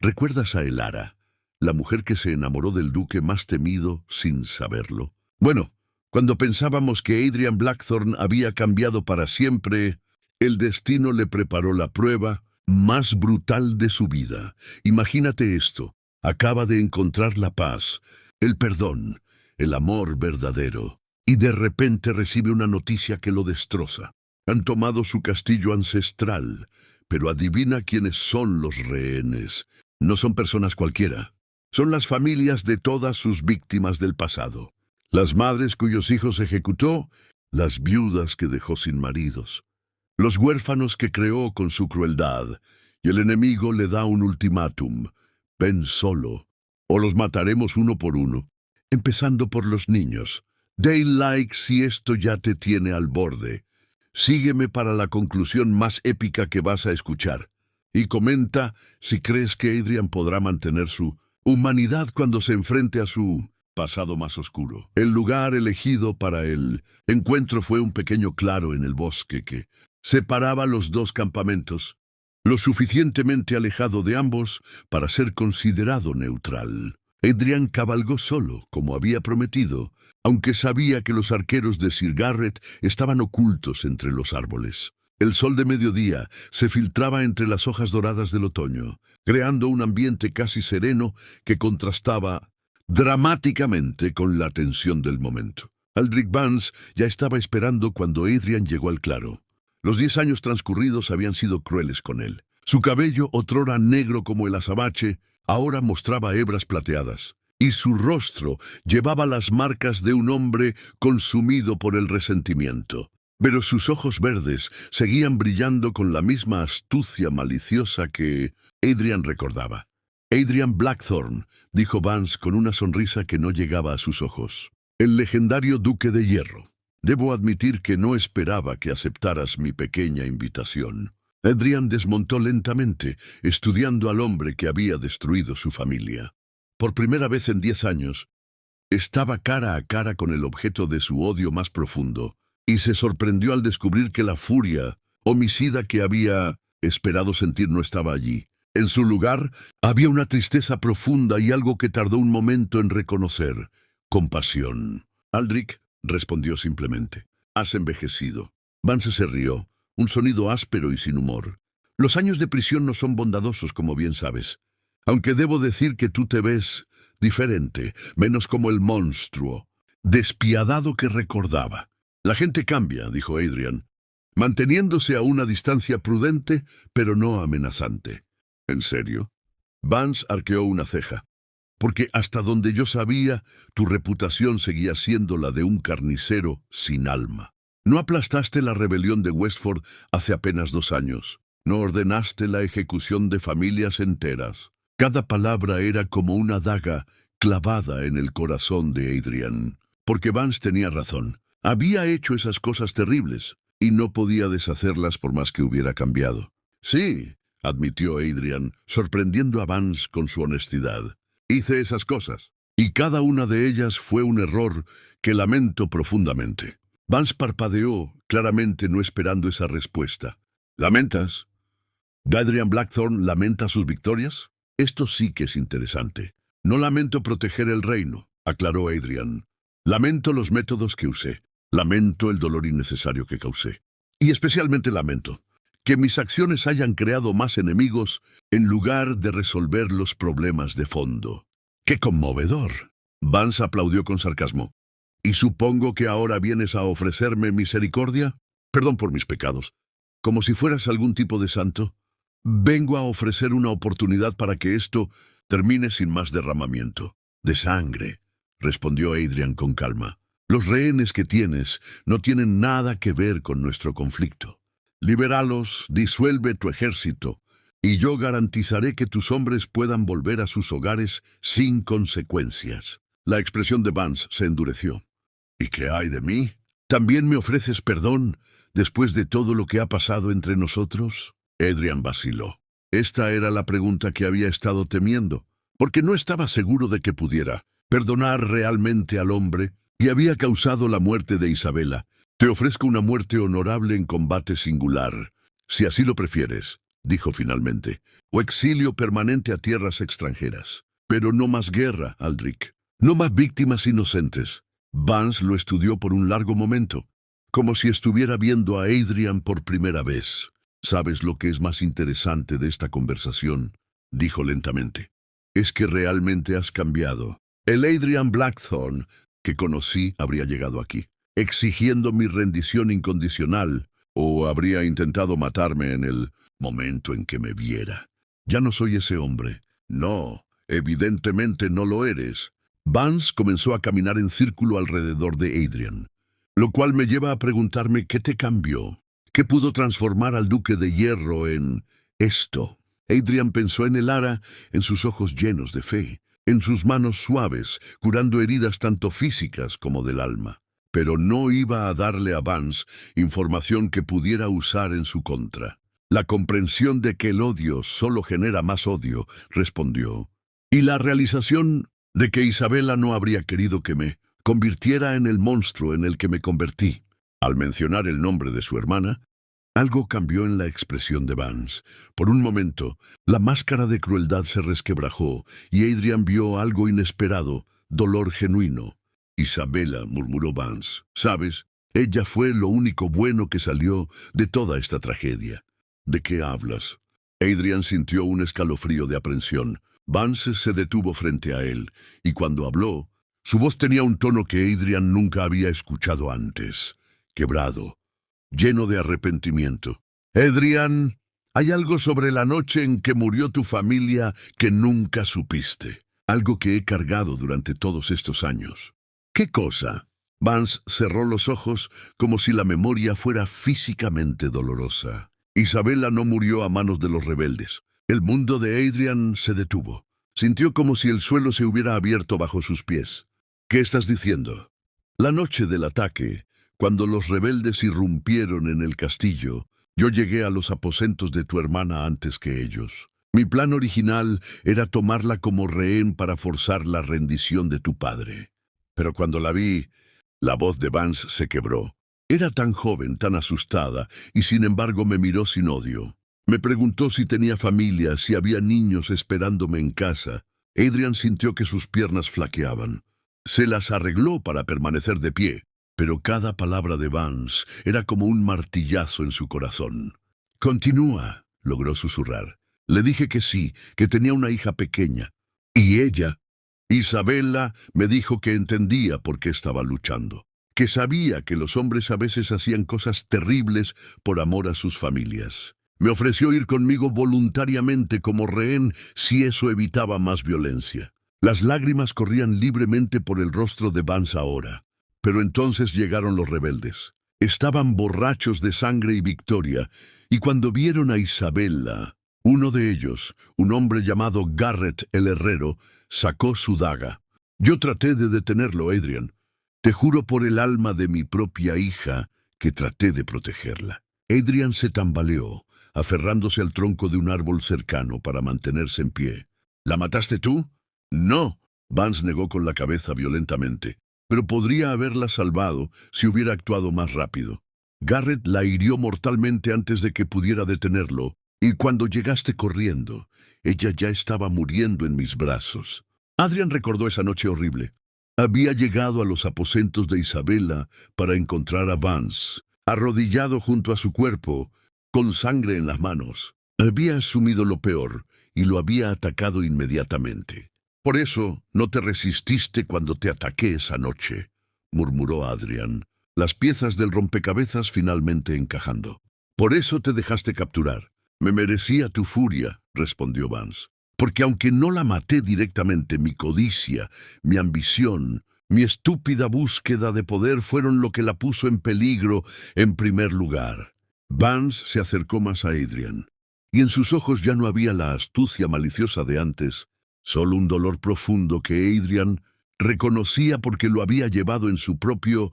¿Recuerdas a Elara, la mujer que se enamoró del duque más temido sin saberlo? Bueno, cuando pensábamos que Adrian Blackthorne había cambiado para siempre, el destino le preparó la prueba más brutal de su vida. Imagínate esto. Acaba de encontrar la paz, el perdón, el amor verdadero, y de repente recibe una noticia que lo destroza. Han tomado su castillo ancestral, pero adivina quiénes son los rehenes. No son personas cualquiera. Son las familias de todas sus víctimas del pasado. Las madres cuyos hijos ejecutó, las viudas que dejó sin maridos, los huérfanos que creó con su crueldad, y el enemigo le da un ultimátum: ven solo, o los mataremos uno por uno, empezando por los niños. Dale like si esto ya te tiene al borde. Sígueme para la conclusión más épica que vas a escuchar. Y comenta si crees que Adrian podrá mantener su humanidad cuando se enfrente a su pasado más oscuro. El lugar elegido para el encuentro fue un pequeño claro en el bosque que separaba los dos campamentos, lo suficientemente alejado de ambos para ser considerado neutral. Adrian cabalgó solo, como había prometido, aunque sabía que los arqueros de Sir Garrett estaban ocultos entre los árboles. El sol de mediodía se filtraba entre las hojas doradas del otoño, creando un ambiente casi sereno que contrastaba dramáticamente con la tensión del momento. Aldrich Vance ya estaba esperando cuando Adrian llegó al claro. Los 10 años transcurridos habían sido crueles con él. Su cabello, otrora negro como el azabache, ahora mostraba hebras plateadas, y su rostro llevaba las marcas de un hombre consumido por el resentimiento. Pero sus ojos verdes seguían brillando con la misma astucia maliciosa que Adrian recordaba. Adrian Blackthorne, dijo Vance con una sonrisa que no llegaba a sus ojos. El legendario Duque de Hierro. Debo admitir que no esperaba que aceptaras mi pequeña invitación. Adrian desmontó lentamente, estudiando al hombre que había destruido su familia. Por primera vez en 10 años, estaba cara a cara con el objeto de su odio más profundo, y se sorprendió al descubrir que la furia homicida que había esperado sentir no estaba allí. En su lugar, había una tristeza profunda y algo que tardó un momento en reconocer: compasión. Aldrich respondió simplemente: has envejecido. Vance se rió, un sonido áspero y sin humor. Los años de prisión no son bondadosos, como bien sabes. Aunque debo decir que tú te ves diferente, menos como el monstruo despiadado que recordaba. La gente cambia, dijo Adrian, manteniéndose a una distancia prudente, pero no amenazante. ¿En serio? Vance arqueó una ceja. Porque hasta donde yo sabía, tu reputación seguía siendo la de un carnicero sin alma. No aplastaste la rebelión de Westford hace apenas 2 años. No ordenaste la ejecución de familias enteras. Cada palabra era como una daga clavada en el corazón de Adrian. Porque Vance tenía razón. Había hecho esas cosas terribles y no podía deshacerlas por más que hubiera cambiado. Sí, admitió Adrian, sorprendiendo a Vance con su honestidad. Hice esas cosas, y cada una de ellas fue un error que lamento profundamente. Vance parpadeó, claramente no esperando esa respuesta. ¿Lamentas? ¿Adrian Blackthorne lamenta sus victorias? Esto sí que es interesante. No lamento proteger el reino, aclaró Adrian. Lamento los métodos que usé. Lamento el dolor innecesario que causé. Y especialmente lamento que mis acciones hayan creado más enemigos en lugar de resolver los problemas de fondo. ¡Qué conmovedor! Vance aplaudió con sarcasmo. ¿Y supongo que ahora vienes a ofrecerme misericordia? Perdón por mis pecados. Como si fueras algún tipo de santo. Vengo a ofrecer una oportunidad para que esto termine sin más derramamiento de sangre, respondió Adrian con calma. Los rehenes que tienes no tienen nada que ver con nuestro conflicto. Libéralos, disuelve tu ejército, y yo garantizaré que tus hombres puedan volver a sus hogares sin consecuencias. La expresión de Vance se endureció. ¿Y qué hay de mí? ¿También me ofreces perdón después de todo lo que ha pasado entre nosotros? Adrian vaciló. Esta era la pregunta que había estado temiendo, porque no estaba seguro de que pudiera perdonar realmente al hombre que había causado la muerte de Isabela. Te ofrezco una muerte honorable en combate singular, si así lo prefieres. dijo finalmente, o exilio permanente a tierras extranjeras. Pero no más guerra, Aldrich. No más víctimas inocentes. Vance lo estudió por un largo momento, como si estuviera viendo a Adrian por primera vez. ¿Sabes lo que es más interesante de esta conversación?, dijo lentamente. Es que realmente has cambiado. El Adrian Blackthorne que conocí habría llegado aquí, exigiendo mi rendición incondicional, o habría intentado matarme en el momento en que me viera. Ya no soy ese hombre. No, evidentemente no lo eres. Vance comenzó a caminar en círculo alrededor de Adrian, lo cual me lleva a preguntarme qué te cambió, qué pudo transformar al Duque de Hierro en esto. Adrian pensó en Elara, en sus ojos llenos de fe, en sus manos suaves, curando heridas tanto físicas como del alma. Pero no iba a darle a Vance información que pudiera usar en su contra. La comprensión de que el odio solo genera más odio, respondió, y la realización de que Isabella no habría querido que me convirtiera en el monstruo en el que me convertí. Al mencionar el nombre de su hermana, algo cambió en la expresión de Vance. Por un momento, la máscara de crueldad se resquebrajó y Adrian vio algo inesperado, dolor genuino. Isabella, murmuró Vance, ¿sabes? Ella fue lo único bueno que salió de toda esta tragedia. ¿De qué hablas? Adrian sintió un escalofrío de aprensión. Vance se detuvo frente a él, y cuando habló, su voz tenía un tono que Adrian nunca había escuchado antes, quebrado, lleno de arrepentimiento. Adrian, hay algo sobre la noche en que murió tu familia que nunca supiste, algo que he cargado durante todos estos años. ¿Qué cosa? Vance cerró los ojos como si la memoria fuera físicamente dolorosa. Isabella no murió a manos de los rebeldes. El mundo de Adrian se detuvo. Sintió como si el suelo se hubiera abierto bajo sus pies. ¿Qué estás diciendo? La noche del ataque, cuando los rebeldes irrumpieron en el castillo, yo llegué a los aposentos de tu hermana antes que ellos. Mi plan original era tomarla como rehén para forzar la rendición de tu padre. Pero cuando la vi, la voz de Vance se quebró. Era tan joven, tan asustada, y sin embargo me miró sin odio. Me preguntó si tenía familia, si había niños esperándome en casa. Adrian sintió que sus piernas flaqueaban. Se las arregló para permanecer de pie, pero cada palabra de Vance era como un martillazo en su corazón. «Continúa», logró susurrar. Le dije que sí, que tenía una hija pequeña. Y ella, Isabella, me dijo que entendía por qué estaba luchando, que sabía que los hombres a veces hacían cosas terribles por amor a sus familias. Me ofreció ir conmigo voluntariamente como rehén si eso evitaba más violencia. Las lágrimas corrían libremente por el rostro de Vance ahora. Pero entonces llegaron los rebeldes. Estaban borrachos de sangre y victoria, y cuando vieron a Isabella, uno de ellos, un hombre llamado Garrett el herrero, sacó su daga. Yo traté de detenerlo, Adrian. Te juro por el alma de mi propia hija que traté de protegerla. Adrian se tambaleó, aferrándose al tronco de un árbol cercano para mantenerse en pie. ¿La mataste tú? No, Vance negó con la cabeza violentamente, pero podría haberla salvado si hubiera actuado más rápido. Garrett la hirió mortalmente antes de que pudiera detenerlo, y cuando llegaste corriendo, ella ya estaba muriendo en mis brazos. Adrian recordó esa noche horrible. Había llegado a los aposentos de Isabella para encontrar a Vance, arrodillado junto a su cuerpo, con sangre en las manos. Había asumido lo peor y lo había atacado inmediatamente. Por eso no te resististe cuando te ataqué esa noche, murmuró Adrian, las piezas del rompecabezas finalmente encajando. Por eso te dejaste capturar. Me merecía tu furia, respondió Vance. Porque aunque no la maté directamente, mi codicia, mi ambición, mi estúpida búsqueda de poder fueron lo que la puso en peligro en primer lugar. Vance se acercó más a Adrian, y en sus ojos ya no había la astucia maliciosa de antes, solo un dolor profundo que Adrian reconocía porque lo había llevado en su propio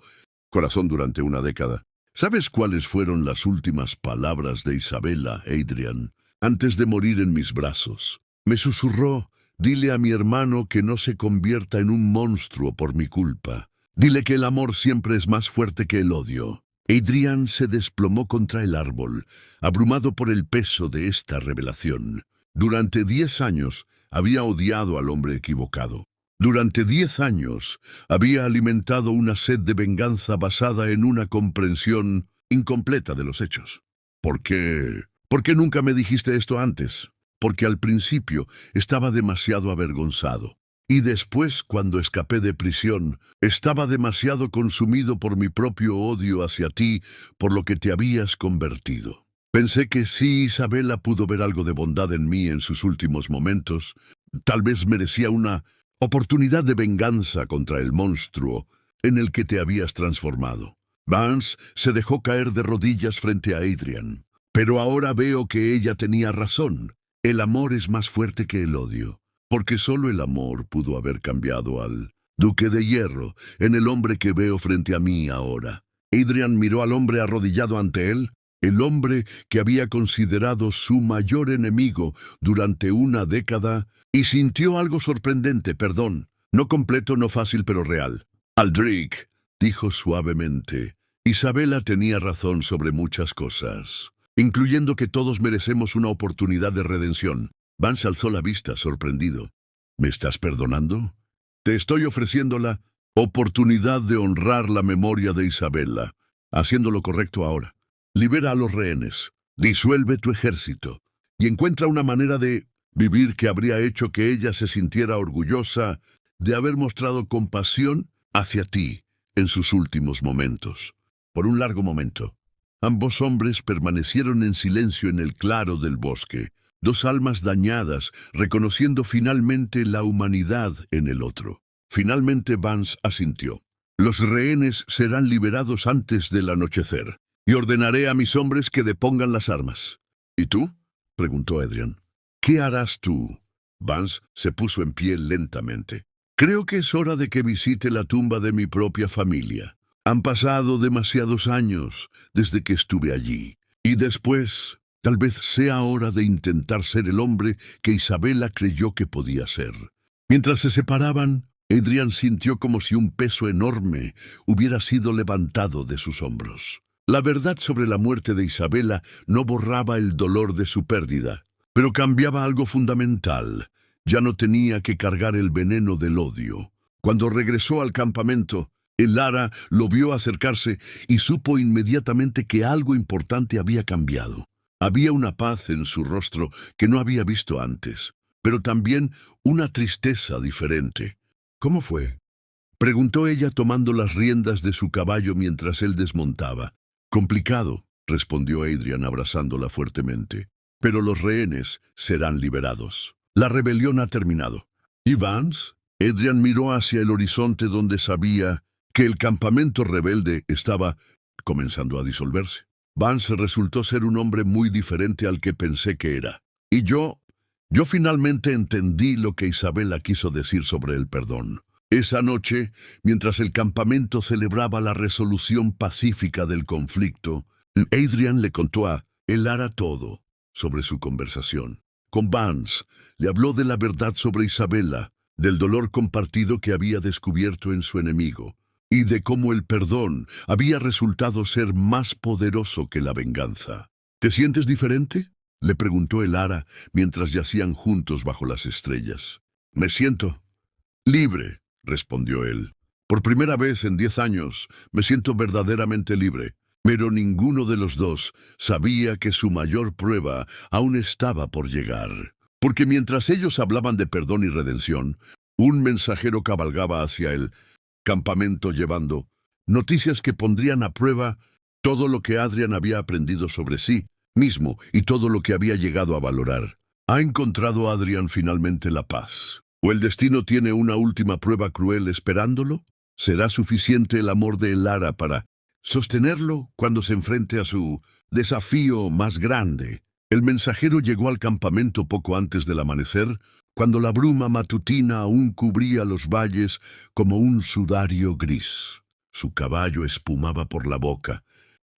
corazón durante una década. ¿Sabes cuáles fueron las últimas palabras de Isabella, Adrian, antes de morir en mis brazos? Me susurró, dile a mi hermano que no se convierta en un monstruo por mi culpa. Dile que el amor siempre es más fuerte que el odio. Adrian se desplomó contra el árbol, abrumado por el peso de esta revelación. Durante 10 años había odiado al hombre equivocado. Durante 10 años había alimentado una sed de venganza basada en una comprensión incompleta de los hechos. ¿Por qué? ¿Por qué nunca me dijiste esto antes? Porque al principio estaba demasiado avergonzado. Y después, cuando escapé de prisión, estaba demasiado consumido por mi propio odio hacia ti, por lo que te habías convertido. Pensé que si Isabela pudo ver algo de bondad en mí en sus últimos momentos, tal vez merecía una oportunidad de venganza contra el monstruo en el que te habías transformado. Vance se dejó caer de rodillas frente a Adrian. Pero ahora veo que ella tenía razón. El amor es más fuerte que el odio. Porque solo el amor pudo haber cambiado al Duque de Hierro en el hombre que veo frente a mí ahora. Adrian miró al hombre arrodillado ante él, el hombre que había considerado su mayor enemigo durante una década, y sintió algo sorprendente, perdón, no completo, no fácil, pero real. Aldrich, dijo suavemente, Isabela tenía razón sobre muchas cosas, incluyendo que todos merecemos una oportunidad de redención. Vance alzó la vista, sorprendido. ¿Me estás perdonando? Te estoy ofreciendo la oportunidad de honrar la memoria de Isabela, haciendo lo correcto ahora. Libera a los rehenes, disuelve tu ejército, y encuentra una manera de vivir que habría hecho que ella se sintiera orgullosa de haber mostrado compasión hacia ti en sus últimos momentos. Por un largo momento, ambos hombres permanecieron en silencio en el claro del bosque. Dos almas dañadas, reconociendo finalmente la humanidad en el otro. Finalmente Vance asintió. Los rehenes serán liberados antes del anochecer, y ordenaré a mis hombres que depongan las armas. ¿Y tú? Preguntó Adrian. ¿Qué harás tú? Vance se puso en pie lentamente. Creo que es hora de que visite la tumba de mi propia familia. Han pasado demasiados años desde que estuve allí. Y después, tal vez sea hora de intentar ser el hombre que Isabela creyó que podía ser. Mientras se separaban, Adrian sintió como si un peso enorme hubiera sido levantado de sus hombros. La verdad sobre la muerte de Isabela no borraba el dolor de su pérdida, pero cambiaba algo fundamental. Ya no tenía que cargar el veneno del odio. Cuando regresó al campamento, Elara lo vio acercarse y supo inmediatamente que algo importante había cambiado. Había una paz en su rostro que no había visto antes, pero también una tristeza diferente. ¿Cómo fue? Preguntó ella tomando las riendas de su caballo mientras él desmontaba. Complicado, respondió Adrian abrazándola fuertemente. Pero los rehenes serán liberados. La rebelión ha terminado. ¿Y Vance? Adrian miró hacia el horizonte donde sabía que el campamento rebelde estaba comenzando a disolverse. Vance resultó ser un hombre muy diferente al que pensé que era. Y yo finalmente entendí lo que Isabela quiso decir sobre el perdón. Esa noche, mientras el campamento celebraba la resolución pacífica del conflicto, Adrian le contó a Elara todo sobre su conversación. Con Vance le habló de la verdad sobre Isabela, del dolor compartido que había descubierto en su enemigo, y de cómo el perdón había resultado ser más poderoso que la venganza. ¿Te sientes diferente?, le preguntó Elara mientras yacían juntos bajo las estrellas. Me siento libre, respondió él. Por primera vez en 10 años me siento verdaderamente libre. Pero ninguno de los dos sabía que su mayor prueba aún estaba por llegar. Porque mientras ellos hablaban de perdón y redención, un mensajero cabalgaba hacia el campamento llevando noticias que pondrían a prueba todo lo que Adrian había aprendido sobre sí mismo y todo lo que había llegado a valorar. ¿Ha encontrado Adrian finalmente la paz? ¿O el destino tiene una última prueba cruel esperándolo? ¿Será suficiente el amor de Elara para sostenerlo cuando se enfrente a su desafío más grande? El mensajero llegó al campamento poco antes del amanecer, cuando la bruma matutina aún cubría los valles como un sudario gris. Su caballo espumaba por la boca,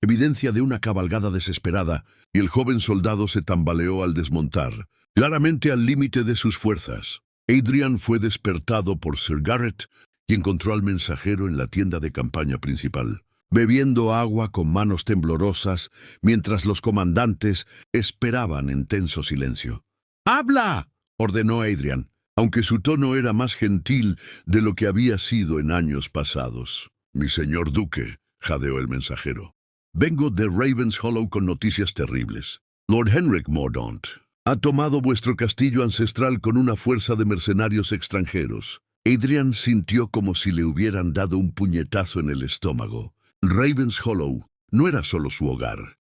evidencia de una cabalgada desesperada, y el joven soldado se tambaleó al desmontar, claramente al límite de sus fuerzas. Adrian fue despertado por Sir Garrett y encontró al mensajero en la tienda de campaña principal. bebiendo agua con manos temblorosas, mientras los comandantes esperaban en tenso silencio. ¡Habla!, ordenó Adrian, aunque su tono era más gentil de lo que había sido en años pasados. «Mi señor duque», jadeó el mensajero, «vengo de Ravenshollow con noticias terribles. Lord Henrik Mordaunt ha tomado vuestro castillo ancestral con una fuerza de mercenarios extranjeros». Adrian sintió como si le hubieran dado un puñetazo en el estómago. Ravenshollow no era solo su hogar.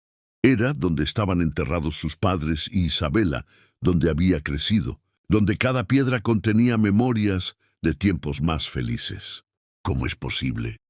Era donde estaban enterrados sus padres y Isabella, donde había crecido, donde cada piedra contenía memorias de tiempos más felices. «¿Cómo es posible?»,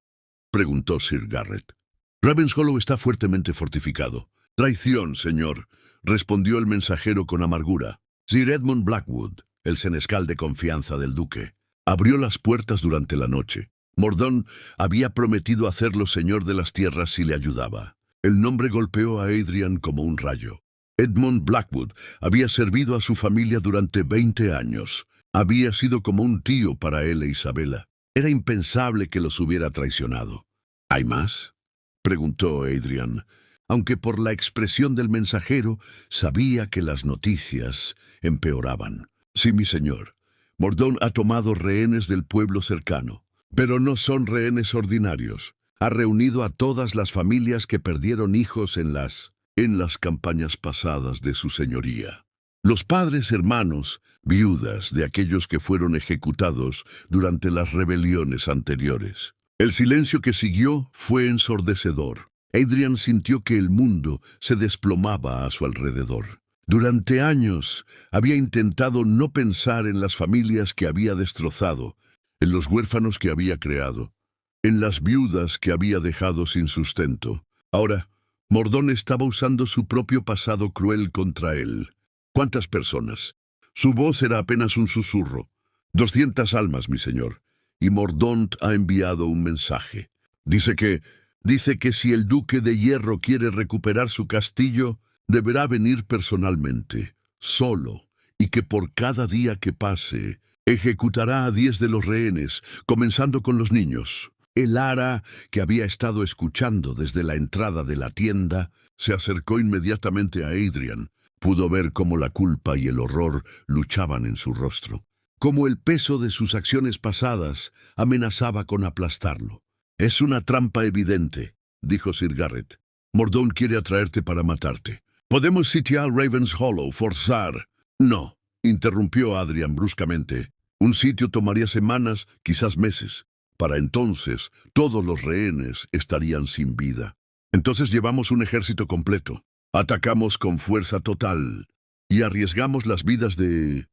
preguntó Sir Garrett. «Ravenshollow está fuertemente fortificado». «Traición, señor», respondió el mensajero con amargura. Sir Edmund Blackwood, el senescal de confianza del duque, abrió las puertas durante la noche. Mordaunt había prometido hacerlo señor de las tierras si le ayudaba. El nombre golpeó a Adrian como un rayo. Edmund Blackwood había servido a su familia durante 20 años. Había sido como un tío para él e Isabella. Era impensable que los hubiera traicionado. «¿Hay más?», preguntó Adrian, aunque por la expresión del mensajero sabía que las noticias empeoraban. «Sí, mi señor. Mordaunt ha tomado rehenes del pueblo cercano. Pero no son rehenes ordinarios. Ha reunido a todas las familias que perdieron hijos en las campañas pasadas de su señoría. Los padres hermanos, viudas de aquellos que fueron ejecutados durante las rebeliones anteriores». El silencio que siguió fue ensordecedor. Adrian sintió que el mundo se desplomaba a su alrededor. Durante años había intentado no pensar en las familias que había destrozado, en los huérfanos que había creado, en las viudas que había dejado sin sustento. Ahora, Mordaunt estaba usando su propio pasado cruel contra él. ¿Cuántas personas? Su voz era apenas un susurro. 200 almas, mi señor. Y Mordaunt ha enviado un mensaje. Dice que si el duque de Hierro quiere recuperar su castillo, deberá venir personalmente, solo, y que por cada día que pase, ejecutará a 10 de los rehenes, comenzando con los niños. El ara, que había estado escuchando desde la entrada de la tienda, se acercó inmediatamente a Adrian. Pudo ver cómo la culpa y el horror luchaban en su rostro, cómo el peso de sus acciones pasadas amenazaba con aplastarlo. «Es una trampa evidente», dijo Sir Garrett. «Mordaunt quiere atraerte para matarte. Podemos sitiar Ravenshollow, forzar». «No», interrumpió Adrian bruscamente. «Un sitio tomaría semanas, quizás meses. Para entonces, todos los rehenes estarían sin vida. Entonces llevamos un ejército completo. Atacamos con fuerza total y arriesgamos las vidas de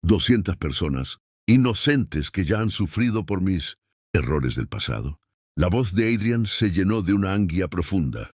200 personas, inocentes que ya han sufrido por mis errores del pasado». La voz de Adrian se llenó de una anguia profunda.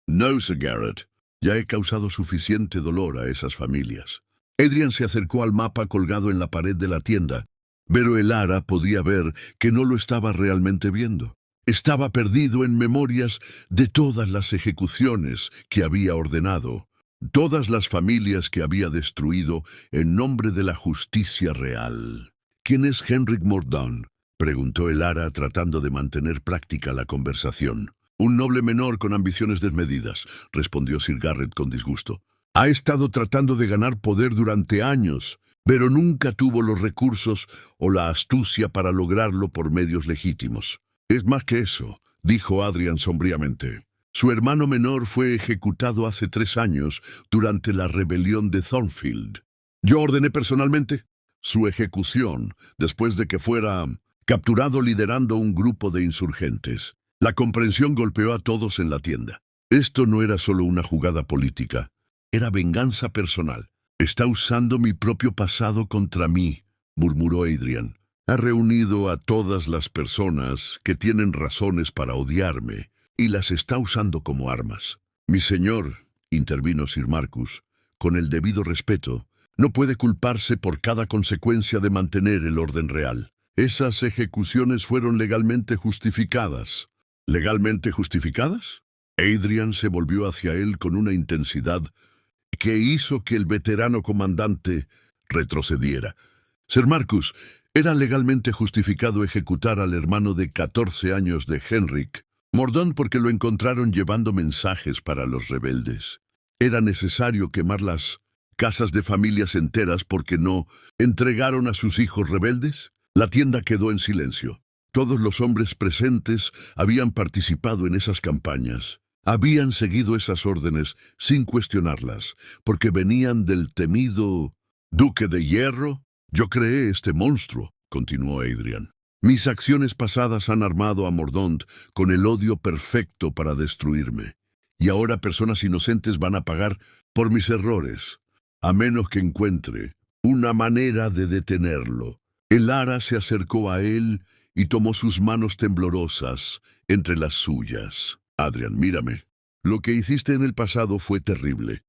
«No, Sir Garrett, ya he causado suficiente dolor a esas familias». Adrian se acercó al mapa colgado en la pared de la tienda, pero el ara podía ver que no lo estaba realmente viendo. Estaba perdido en memorias de todas las ejecuciones que había ordenado, todas las familias que había destruido en nombre de la justicia real. «¿Quién es Henrik Mordaunt?», preguntó el ara tratando de mantener práctica la conversación. «Un noble menor con ambiciones desmedidas», respondió Sir Garrett con disgusto. «Ha estado tratando de ganar poder durante años, pero nunca tuvo los recursos o la astucia para lograrlo por medios legítimos». «Es más que eso», dijo Adrian sombríamente. «Su hermano menor fue ejecutado hace 3 años durante la rebelión de Thornfield. Yo ordené personalmente su ejecución después de que fuera capturado liderando un grupo de insurgentes». La comprensión golpeó a todos en la tienda. Esto no era solo una jugada política, era venganza personal. «Está usando mi propio pasado contra mí», murmuró Adrian. «Ha reunido a todas las personas que tienen razones para odiarme y las está usando como armas». «Mi señor», intervino Sir Marcus, «con el debido respeto, no puede culparse por cada consecuencia de mantener el orden real. Esas ejecuciones fueron legalmente justificadas». «¿Legalmente justificadas?». Adrian se volvió hacia él con una intensidad que hizo que el veterano comandante retrocediera. «Sir Marcus, era legalmente justificado ejecutar al hermano de 14 años de Henrik Mordaunt porque lo encontraron llevando mensajes para los rebeldes. Era necesario quemar las casas de familias enteras porque no entregaron a sus hijos rebeldes. La tienda quedó en silencio. Todos los hombres presentes habían participado en esas campañas. Habían seguido esas órdenes sin cuestionarlas, porque venían del temido Duque de Hierro. Yo creé este monstruo, continuó Adrian. Mis acciones pasadas han armado a Mordaunt con el odio perfecto para destruirme. Y ahora personas inocentes van a pagar por mis errores, a menos que encuentre una manera de detenerlo. Elara se acercó a él y tomó sus manos temblorosas entre las suyas. Adrian, mírame. Lo que hiciste en el pasado fue terrible.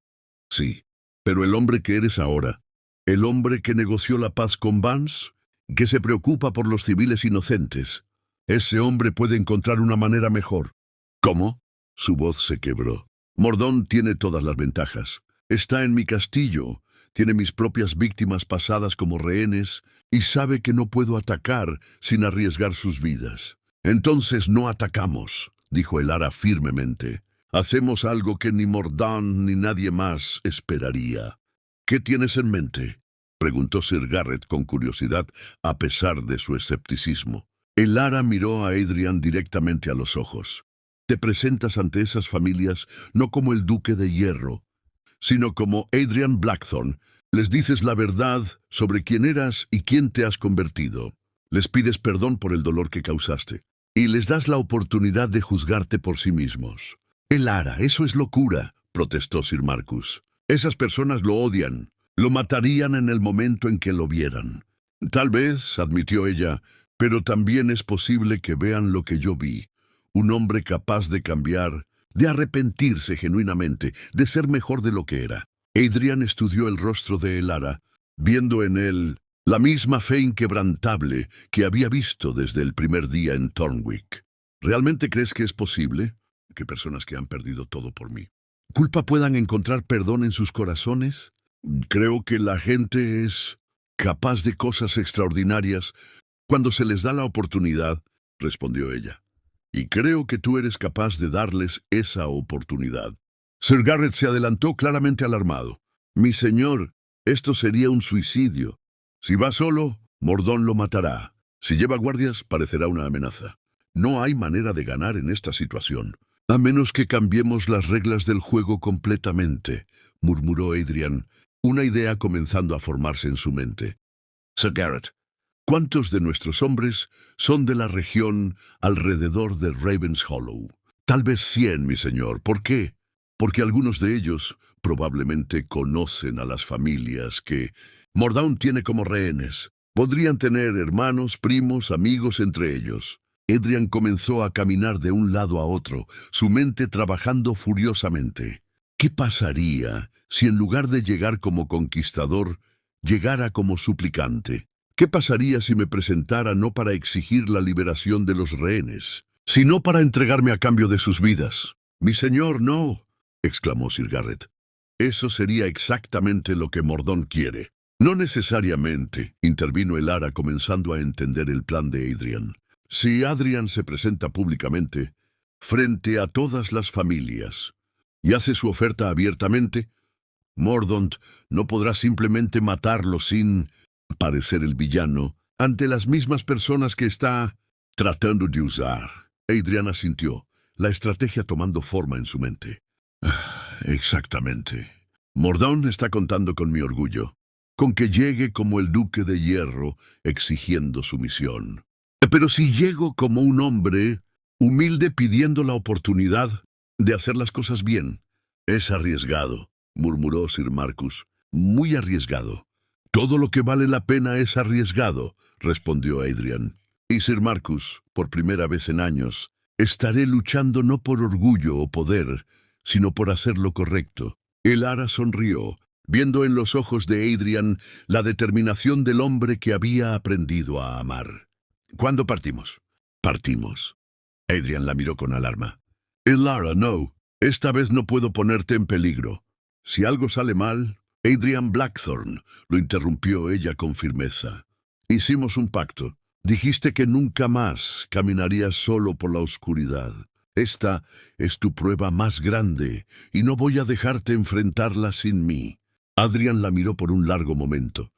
Sí, pero el hombre que eres ahora, el hombre que negoció la paz con Vance, que se preocupa por los civiles inocentes, ese hombre puede encontrar una manera mejor. ¿Cómo? Su voz se quebró. Mordaunt tiene todas las ventajas. Está en mi castillo, tiene mis propias víctimas pasadas como rehenes y sabe que no puedo atacar sin arriesgar sus vidas. Entonces no atacamos, dijo Elara firmemente. Hacemos algo que ni Mordaunt ni nadie más esperaría. ¿Qué tienes en mente?, preguntó Sir Garrett con curiosidad, a pesar de su escepticismo. Elara miró a Adrian directamente a los ojos. Te presentas ante esas familias no como el Duque de Hierro, sino como Adrian Blackthorne. Les dices la verdad sobre quién eras y quién te has convertido. Les pides perdón por el dolor que causaste, y les das la oportunidad de juzgarte por sí mismos. Elara, eso es locura, protestó Sir Marcus. Esas personas lo odian. Lo matarían en el momento en que lo vieran. Tal vez, admitió ella, pero también es posible que vean lo que yo vi. Un hombre capaz de cambiar, de arrepentirse genuinamente, de ser mejor de lo que era. Adrian estudió el rostro de Elara, viendo en él la misma fe inquebrantable que había visto desde el primer día en Thornwick. ¿Realmente crees que es posible que personas que han perdido todo por mí, culpa, puedan encontrar perdón en sus corazones? Creo que la gente es capaz de cosas extraordinarias cuando se les da la oportunidad, respondió ella. Y creo que tú eres capaz de darles esa oportunidad. Sir Garrett se adelantó claramente alarmado. Mi señor, esto sería un suicidio. Si va solo, Mordaunt lo matará. Si lleva guardias, parecerá una amenaza. No hay manera de ganar en esta situación, a menos que cambiemos las reglas del juego completamente, murmuró Adrian, una idea comenzando a formarse en su mente. Sir Garrett, ¿cuántos de nuestros hombres son de la región alrededor de Ravens Hollow? Tal vez 100, mi señor. ¿Por qué? Porque algunos de ellos probablemente conocen a las familias que Mordaunt tiene como rehenes. Podrían tener hermanos, primos, amigos entre ellos. Adrian comenzó a caminar de un lado a otro, su mente trabajando furiosamente. ¿Qué pasaría si en lugar de llegar como conquistador, llegara como suplicante? ¿Qué pasaría si me presentara no para exigir la liberación de los rehenes, sino para entregarme a cambio de sus vidas? Mi señor, no, exclamó Sir Garrett. Eso sería exactamente lo que Mordaunt quiere. No necesariamente, intervino Elara comenzando a entender el plan de Adrian. Si Adrian se presenta públicamente, frente a todas las familias, y hace su oferta abiertamente, Mordaunt no podrá simplemente matarlo sin parecer el villano ante las mismas personas que está tratando de usar. Adrian asintió, la estrategia tomando forma en su mente. Exactamente. Mordaunt está contando con mi orgullo, con que llegue como el Duque de Hierro exigiendo su misión. Pero si llego como un hombre humilde pidiendo la oportunidad de hacer las cosas bien, es arriesgado, murmuró Sir Marcus. Muy arriesgado. Todo lo que vale la pena es arriesgado, respondió Adrian. Y Sir Marcus, por primera vez en años, estaré luchando no por orgullo o poder, sino por hacer lo correcto. Elara sonrió, viendo en los ojos de Adrian la determinación del hombre que había aprendido a amar. ¿Cuándo partimos? Partimos. Adrian la miró con alarma. Elara, no. Esta vez no puedo ponerte en peligro. Si algo sale mal, Adrian Blackthorne, lo interrumpió ella con firmeza. Hicimos un pacto. Dijiste que nunca más caminarías solo por la oscuridad. Esta es tu prueba más grande, y no voy a dejarte enfrentarla sin mí. Adrian la miró por un largo momento,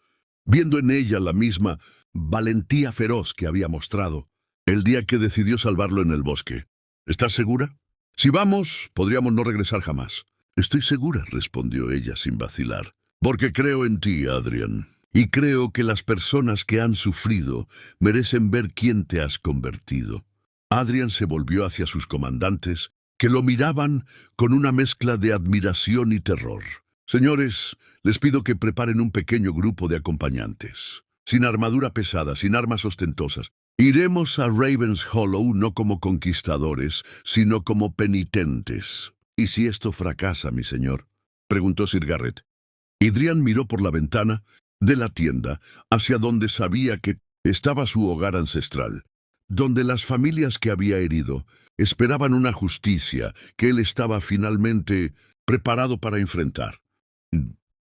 viendo en ella la misma valentía feroz que había mostrado el día que decidió salvarlo en el bosque. ¿Estás segura? Si vamos, podríamos no regresar jamás. Estoy segura, respondió ella sin vacilar, porque creo en ti, Adrian, y creo que las personas que han sufrido merecen ver quién te has convertido. Adrian se volvió hacia sus comandantes, que lo miraban con una mezcla de admiración y terror. Señores, les pido que preparen un pequeño grupo de acompañantes, sin armadura pesada, sin armas ostentosas. Iremos a Ravens Hollow no como conquistadores, sino como penitentes. ¿Y si esto fracasa, mi señor?, preguntó Sir Garrett. Adrian miró por la ventana de la tienda hacia donde sabía que estaba su hogar ancestral, donde las familias que había herido esperaban una justicia que él estaba finalmente preparado para enfrentar.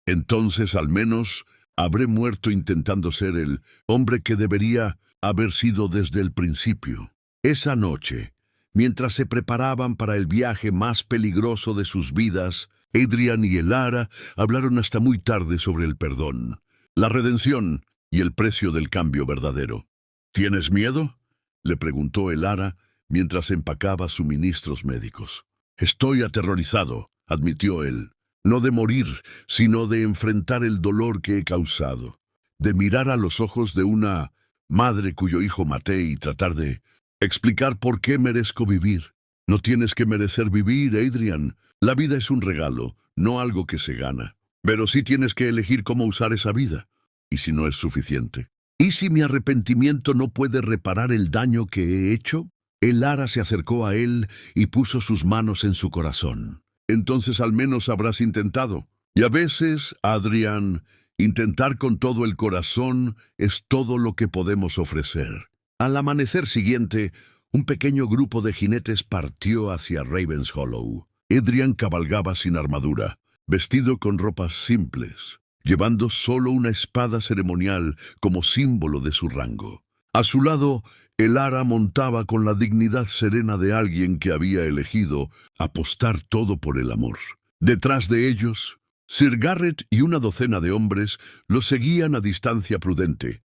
Entonces, al menos, habré muerto intentando ser el hombre que debería haber sido desde el principio. Esa noche, mientras se preparaban para el viaje más peligroso de sus vidas, Adrian y Elara hablaron hasta muy tarde sobre el perdón, la redención y el precio del cambio verdadero. ¿Tienes miedo?, le preguntó Elara mientras empacaba suministros médicos. Estoy aterrorizado, admitió él. No de morir, sino de enfrentar el dolor que he causado, de mirar a los ojos de una madre cuyo hijo maté y tratar de explicar por qué merezco vivir. No tienes que merecer vivir, Adrian. La vida es un regalo, no algo que se gana. Pero sí tienes que elegir cómo usar esa vida. ¿Y si no es suficiente? ¿Y si mi arrepentimiento no puede reparar el daño que he hecho? Elara se acercó a él y puso sus manos en su corazón. Entonces al menos habrás intentado. Y a veces, Adrian, intentar con todo el corazón es todo lo que podemos ofrecer. Al amanecer siguiente, un pequeño grupo de jinetes partió hacia Ravens Hollow. Adrian cabalgaba sin armadura, vestido con ropas simples, llevando solo una espada ceremonial como símbolo de su rango. A su lado, Elara montaba con la dignidad serena de alguien que había elegido apostar todo por el amor. Detrás de ellos, Sir Garrett y una docena de hombres los seguían a distancia prudente,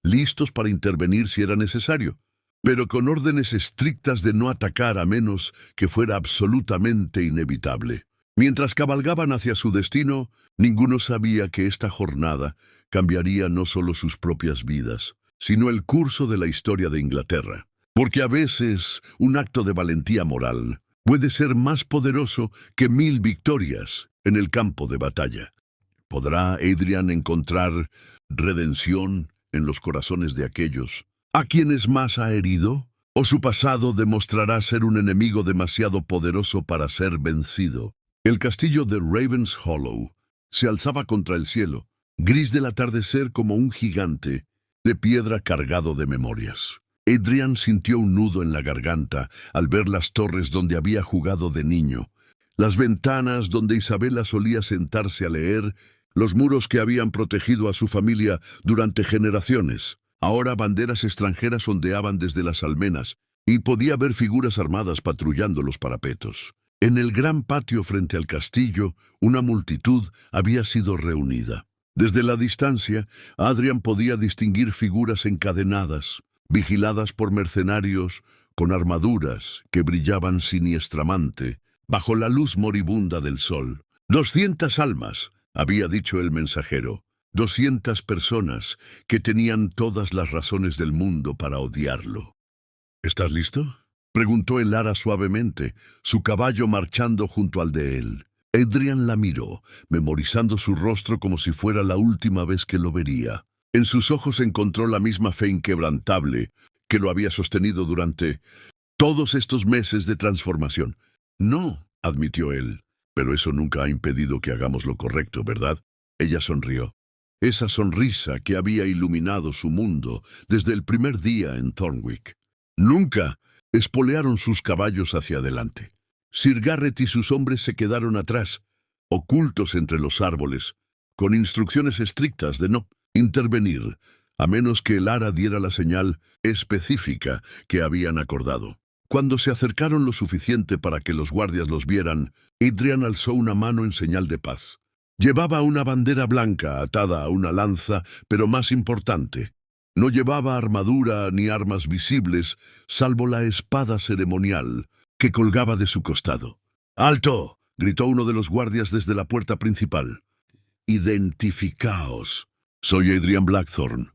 listos para intervenir si era necesario, pero con órdenes estrictas de no atacar a menos que fuera absolutamente inevitable. Mientras cabalgaban hacia su destino, ninguno sabía que esta jornada cambiaría no solo sus propias vidas, sino el curso de la historia de Inglaterra. Porque a veces un acto de valentía moral puede ser más poderoso que 1000 victorias en el campo de batalla. ¿Podrá Adrian encontrar redención en los corazones de aquellos a quienes más ha herido? ¿O su pasado demostrará ser un enemigo demasiado poderoso para ser vencido? El castillo de Ravens Hollow se alzaba contra el cielo, gris del atardecer como un gigante de piedra cargado de memorias. Adrian sintió un nudo en la garganta al ver las torres donde había jugado de niño, las ventanas donde Isabela solía sentarse a leer, los muros que habían protegido a su familia durante generaciones. Ahora banderas extranjeras ondeaban desde las almenas y podía ver figuras armadas patrullando los parapetos. En el gran patio frente al castillo, una multitud había sido reunida. Desde la distancia, Adrian podía distinguir figuras encadenadas, vigiladas por mercenarios con armaduras que brillaban siniestramante bajo la luz moribunda del sol. 200 almas, había dicho el mensajero. 200 personas que tenían todas las razones del mundo para odiarlo. ¿Estás listo?, preguntó Elara suavemente, su caballo marchando junto al de él. Adrian la miró, memorizando su rostro como si fuera la última vez que lo vería. En sus ojos encontró la misma fe inquebrantable que lo había sostenido durante todos estos meses de transformación. No, admitió él, pero eso nunca ha impedido que hagamos lo correcto, ¿verdad? Ella sonrió. Esa sonrisa que había iluminado su mundo desde el primer día en Thornwick. Nunca espolearon sus caballos hacia adelante. Sir Garrett y sus hombres se quedaron atrás, ocultos entre los árboles, con instrucciones estrictas de no intervenir, a menos que Elara diera la señal específica que habían acordado. Cuando se acercaron lo suficiente para que los guardias los vieran, Adrian alzó una mano en señal de paz. Llevaba una bandera blanca atada a una lanza, pero más importante, no llevaba armadura ni armas visibles, salvo la espada ceremonial que colgaba de su costado. ¡Alto!, gritó uno de los guardias desde la puerta principal. «Identificaos. Soy Adrian Blackthorne,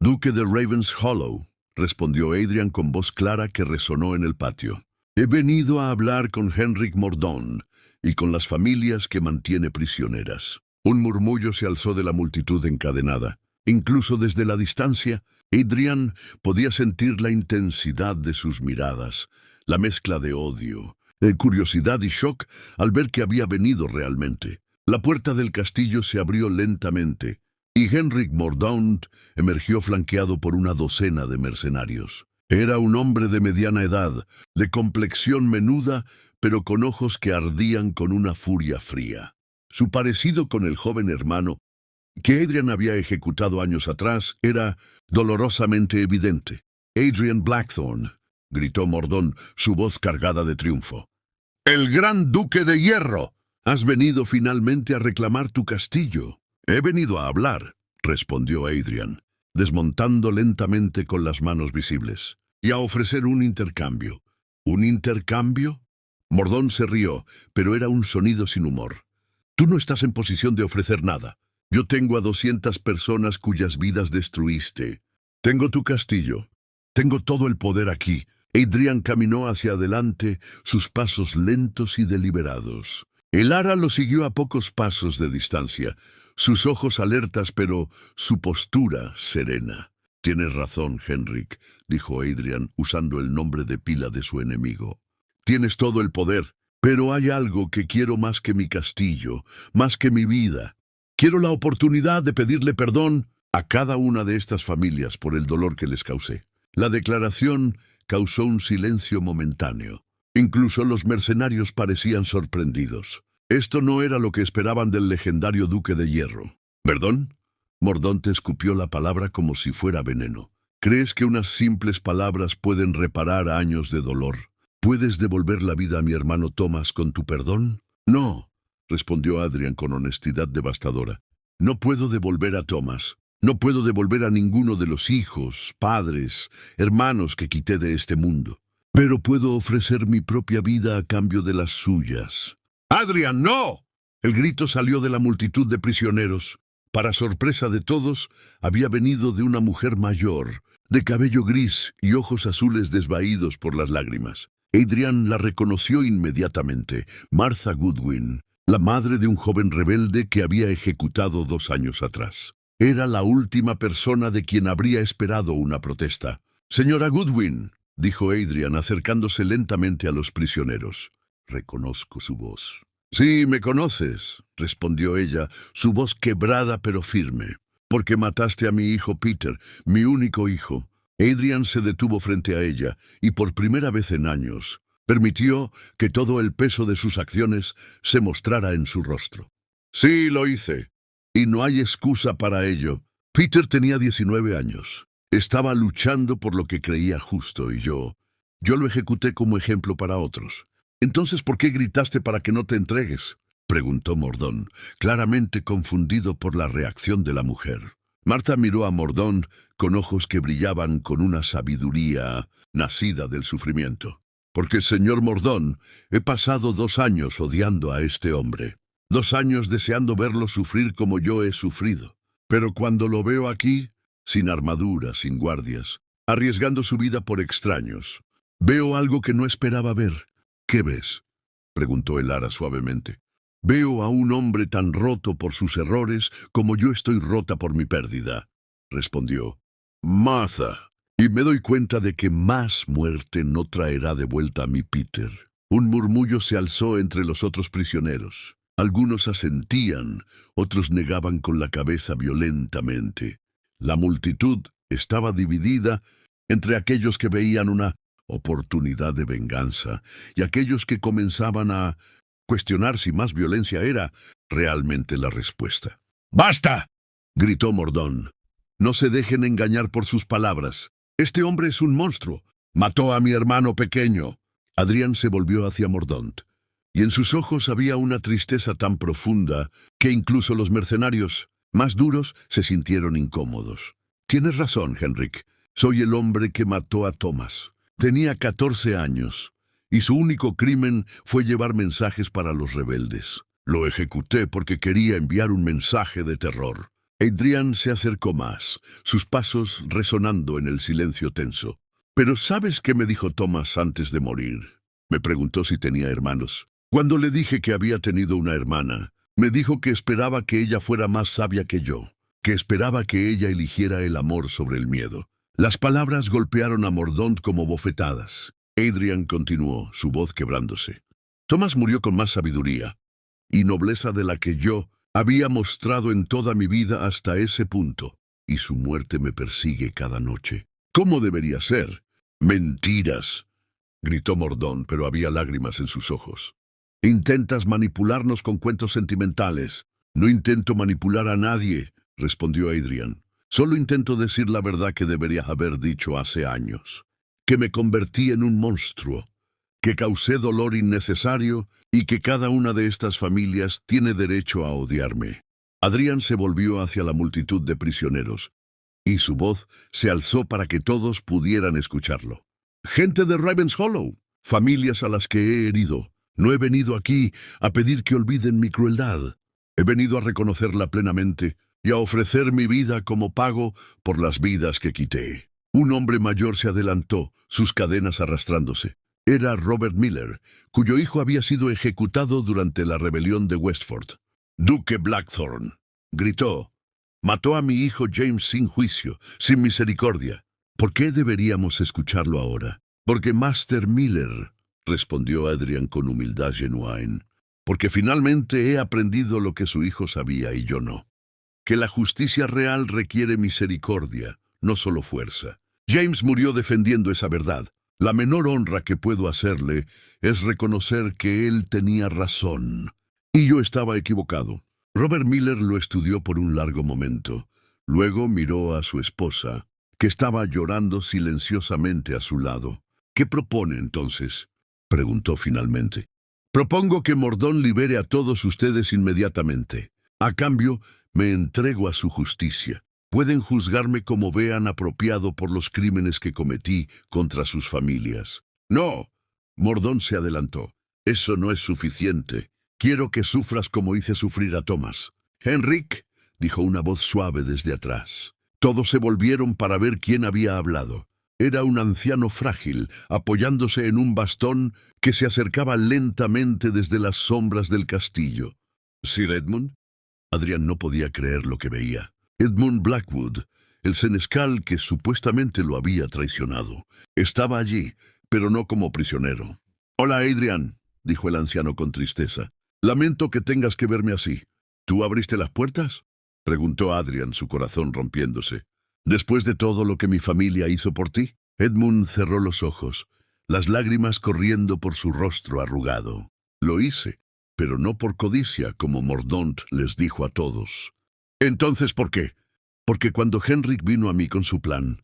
duque de Ravens Hollow», respondió Adrian con voz clara que resonó en el patio. «He venido a hablar con Henrik Mordaunt y con las familias que mantiene prisioneras». Un murmullo se alzó de la multitud encadenada. Incluso desde la distancia, Adrian podía sentir la intensidad de sus miradas, la mezcla de odio, de curiosidad y shock al ver que había venido realmente. La puerta del castillo se abrió lentamente, y Henrik Mordaunt emergió flanqueado por una docena de mercenarios. Era un hombre de mediana edad, de complexión menuda, pero con ojos que ardían con una furia fría. Su parecido con el joven hermano que Adrian había ejecutado años atrás era dolorosamente evidente. «Adrian Blackthorne», gritó Mordaunt, su voz cargada de triunfo. «¡El gran duque de hierro! Has venido finalmente a reclamar tu castillo». «He venido a hablar», respondió Adrian, desmontando lentamente con las manos visibles, «y a ofrecer un intercambio». «¿Un intercambio?» Mordaunt se rió, pero era un sonido sin humor. «Tú no estás en posición de ofrecer nada. Yo tengo a 200 personas cuyas vidas destruiste. Tengo tu castillo. Tengo todo el poder aquí». Adrian caminó hacia adelante, sus pasos lentos y deliberados. El ara lo siguió a pocos pasos de distancia, sus ojos alertas pero su postura serena. «Tienes razón, Henrik», dijo Adrian, usando el nombre de pila de su enemigo. «Tienes todo el poder, pero hay algo que quiero más que mi castillo, más que mi vida. Quiero la oportunidad de pedirle perdón a cada una de estas familias por el dolor que les causé». La declaración causó un silencio momentáneo. Incluso los mercenarios parecían sorprendidos. Esto no era lo que esperaban del legendario duque de hierro. «¿Perdón?» Mordaunt escupió la palabra como si fuera veneno. «¿Crees que unas simples palabras pueden reparar años de dolor? ¿Puedes devolver la vida a mi hermano Thomas con tu perdón?» «No», respondió Adrian con honestidad devastadora. «No puedo devolver a Thomas. No puedo devolver a ninguno de los hijos, padres, hermanos que quité de este mundo. Pero puedo ofrecer mi propia vida a cambio de las suyas». «¡Adrian, no!». El grito salió de la multitud de prisioneros. Para sorpresa de todos, había venido de una mujer mayor, de cabello gris y ojos azules desvaídos por las lágrimas. Adrian la reconoció inmediatamente, Martha Goodwin, la madre de un joven rebelde que había ejecutado 2 años atrás. Era la última persona de quien habría esperado una protesta. «Señora Goodwin», dijo Adrian acercándose lentamente a los prisioneros. «Reconozco su voz». «Sí, me conoces», respondió ella, su voz quebrada pero firme. «Porque mataste a mi hijo Peter, mi único hijo». Adrian se detuvo frente a ella y por primera vez en años permitió que todo el peso de sus acciones se mostrara en su rostro. «Sí, lo hice. Y no hay excusa para ello. Peter tenía 19 años. Estaba luchando por lo que creía justo y yo lo ejecuté como ejemplo para otros». «Entonces, ¿por qué gritaste para que no te entregues?», preguntó Mordaunt, claramente confundido por la reacción de la mujer. Martha miró a Mordaunt con ojos que brillaban con una sabiduría nacida del sufrimiento. «Porque, señor Mordaunt, he pasado 2 años odiando a este hombre. 2 años deseando verlo sufrir como yo he sufrido. Pero cuando lo veo aquí, sin armadura, sin guardias, arriesgando su vida por extraños, veo algo que no esperaba ver». «¿Qué ves?», preguntó el ara suavemente. «Veo a un hombre tan roto por sus errores como yo estoy rota por mi pérdida», respondió Martha. «Y me doy cuenta de que más muerte no traerá de vuelta a mi Peter». Un murmullo se alzó entre los otros prisioneros. Algunos asentían, otros negaban con la cabeza violentamente. La multitud estaba dividida entre aquellos que veían una oportunidad de venganza y aquellos que comenzaban a cuestionar si más violencia era realmente la respuesta. «¡Basta!», gritó Mordaunt. «No se dejen engañar por sus palabras. Este hombre es un monstruo. Mató a mi hermano pequeño. Adrian se volvió hacia Mordaunt, y en sus ojos había una tristeza tan profunda que incluso los mercenarios más duros se sintieron incómodos. Tienes razón, Henrik. Soy el hombre que mató a Thomas. Tenía 14 años, y su único crimen fue llevar mensajes para los rebeldes. Lo ejecuté porque quería enviar un mensaje de terror. Adrian se acercó más, sus pasos resonando en el silencio tenso. «¿Pero sabes qué me dijo Thomas antes de morir?» Me preguntó si tenía hermanos. Cuando le dije que había tenido una hermana, me dijo que esperaba que ella fuera más sabia que yo, que esperaba que ella eligiera el amor sobre el miedo. Las palabras golpearon a Mordaunt como bofetadas. Adrian continuó, su voz quebrándose. Thomas murió con más sabiduría y nobleza de la que yo había mostrado en toda mi vida hasta ese punto, y su muerte me persigue cada noche. ¿Cómo debería ser? «Mentiras», gritó Mordaunt, pero había lágrimas en sus ojos. «Intentas manipularnos con cuentos sentimentales». «No intento manipular a nadie», respondió Adrian. «Solo intento decir la verdad que debería haber dicho hace años. Que me convertí en un monstruo, que causé dolor innecesario y que cada una de estas familias tiene derecho a odiarme». Adrian se volvió hacia la multitud de prisioneros, y su voz se alzó para que todos pudieran escucharlo. «Gente de Ravenshollow, familias a las que he herido, no he venido aquí a pedir que olviden mi crueldad. He venido a reconocerla plenamente y a ofrecer mi vida como pago por las vidas que quité». Un hombre mayor se adelantó, sus cadenas arrastrándose. Era Robert Miller, cuyo hijo había sido ejecutado durante la rebelión de Westford. «Duque Blackthorn», gritó, «mató a mi hijo James sin juicio, sin misericordia. ¿Por qué deberíamos escucharlo ahora?» «Porque Master Miller», respondió Adrian con humildad genuina, «porque finalmente he aprendido lo que su hijo sabía y yo no. Que la justicia real requiere misericordia, no solo fuerza. James murió defendiendo esa verdad. La menor honra que puedo hacerle es reconocer que él tenía razón, y yo estaba equivocado». Robert Miller lo estudió por un largo momento. Luego miró a su esposa, que estaba llorando silenciosamente a su lado. «¿Qué propone entonces?», preguntó finalmente. «Propongo que Mordaunt libere a todos ustedes inmediatamente. A cambio, me entrego a su justicia. Pueden juzgarme como vean apropiado por los crímenes que cometí contra sus familias». «No», Mordaunt se adelantó. «Eso no es suficiente. Quiero que sufras como hice sufrir a Thomas». «Henrik», dijo una voz suave desde atrás. Todos se volvieron para ver quién había hablado. Era un anciano frágil, apoyándose en un bastón que se acercaba lentamente desde las sombras del castillo. «¿Sir Edmund?» Adrian no podía creer lo que veía. Edmund Blackwood, el senescal que supuestamente lo había traicionado, estaba allí, pero no como prisionero. «Hola, Adrian», dijo el anciano con tristeza. «Lamento que tengas que verme así». «¿Tú abriste las puertas?», preguntó Adrian, su corazón rompiéndose. «¿Después de todo lo que mi familia hizo por ti?». Edmund cerró los ojos, las lágrimas corriendo por su rostro arrugado. «Lo hice, pero no por codicia, como Mordaunt les dijo a todos». «Entonces, ¿por qué?». «Porque cuando Henrik vino a mí con su plan,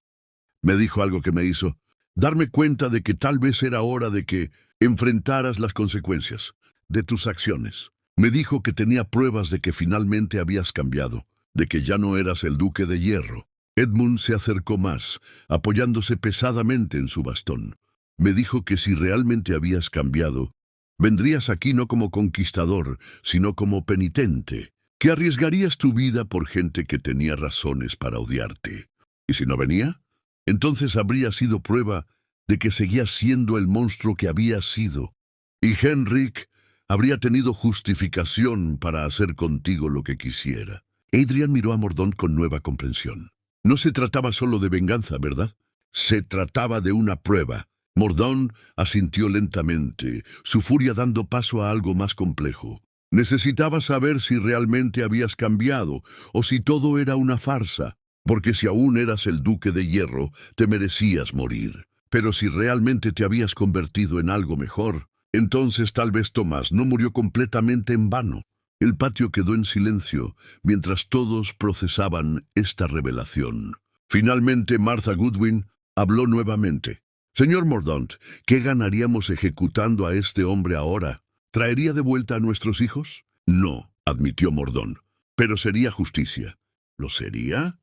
me dijo algo que me hizo darme cuenta de que tal vez era hora de que enfrentaras las consecuencias de tus acciones. Me dijo que tenía pruebas de que finalmente habías cambiado, de que ya no eras el Duque de Hierro». Edmund se acercó más, apoyándose pesadamente en su bastón. «Me dijo que si realmente habías cambiado, vendrías aquí no como conquistador, sino como penitente, que arriesgarías tu vida por gente que tenía razones para odiarte. ¿Y si no venía? Entonces habría sido prueba de que seguías siendo el monstruo que habías sido, y Henrik habría tenido justificación para hacer contigo lo que quisiera». Adrian miró a Mordaunt con nueva comprensión. No se trataba solo de venganza, ¿verdad? Se trataba de una prueba. Mordaunt asintió lentamente, su furia dando paso a algo más complejo. Necesitaba saber si realmente habías cambiado o si todo era una farsa, porque si aún eras el Duque de Hierro, te merecías morir. Pero si realmente te habías convertido en algo mejor, entonces tal vez Thomas no murió completamente en vano. El patio quedó en silencio mientras todos procesaban esta revelación. Finalmente Martha Goodwin habló nuevamente. Señor Mordaunt, ¿qué ganaríamos ejecutando a este hombre ahora? ¿Traería de vuelta a nuestros hijos? No, admitió Mordaunt, pero sería justicia. ¿Lo sería?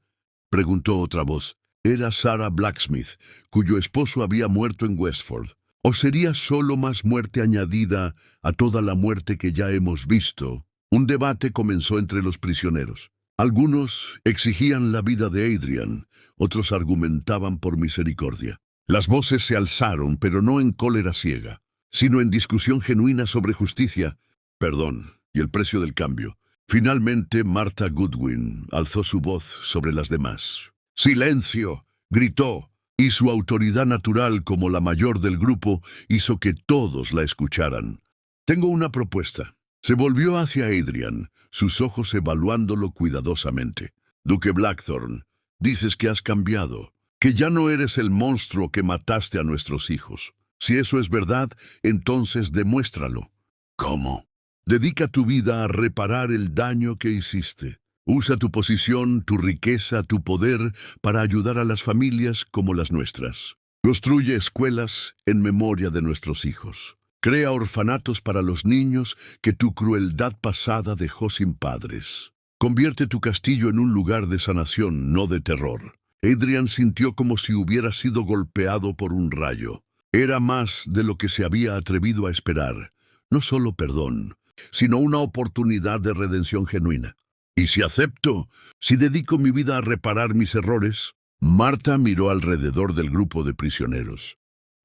Preguntó otra voz. Era Sarah Blacksmith, cuyo esposo había muerto en Westford. ¿O sería solo más muerte añadida a toda la muerte que ya hemos visto? Un debate comenzó entre los prisioneros. Algunos exigían la vida de Adrian, otros argumentaban por misericordia. Las voces se alzaron, pero no en cólera ciega, sino en discusión genuina sobre justicia, perdón y el precio del cambio. Finalmente, Martha Goodwin alzó su voz sobre las demás. ¡Silencio!, gritó, y su autoridad natural como la mayor del grupo hizo que todos la escucharan. Tengo una propuesta. Se volvió hacia Adrian, sus ojos evaluándolo cuidadosamente. Duque Blackthorn, dices que has cambiado, que ya no eres el monstruo que mataste a nuestros hijos. Si eso es verdad, entonces demuéstralo. ¿Cómo? Dedica tu vida a reparar el daño que hiciste. Usa tu posición, tu riqueza, tu poder para ayudar a las familias como las nuestras. Construye escuelas en memoria de nuestros hijos. Crea orfanatos para los niños que tu crueldad pasada dejó sin padres. Convierte tu castillo en un lugar de sanación, no de terror. Adrian sintió como si hubiera sido golpeado por un rayo. Era más de lo que se había atrevido a esperar. No solo perdón, sino una oportunidad de redención genuina. ¿Y si acepto? ¿Si dedico mi vida a reparar mis errores? Martha miró alrededor del grupo de prisioneros,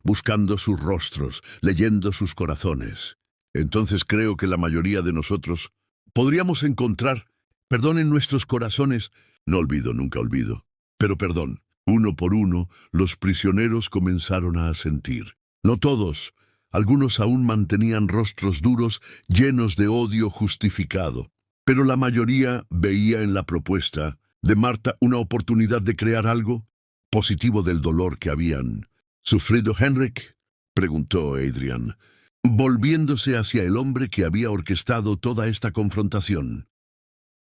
buscando sus rostros, leyendo sus corazones. Entonces creo que la mayoría de nosotros podríamos encontrar perdón en nuestros corazones. No olvido, nunca olvido. Pero perdón. Uno por uno, los prisioneros comenzaron a asentir. No todos. Algunos aún mantenían rostros duros, llenos de odio justificado. Pero la mayoría veía en la propuesta de Martha una oportunidad de crear algo positivo del dolor que habían sufrido. «Henrik», preguntó Adrian, volviéndose hacia el hombre que había orquestado toda esta confrontación.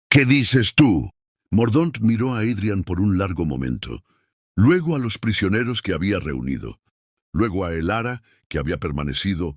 «¿Qué dices tú?» Mordaunt miró a Adrian por un largo momento, luego a los prisioneros que había reunido, luego a Elara, que había permanecido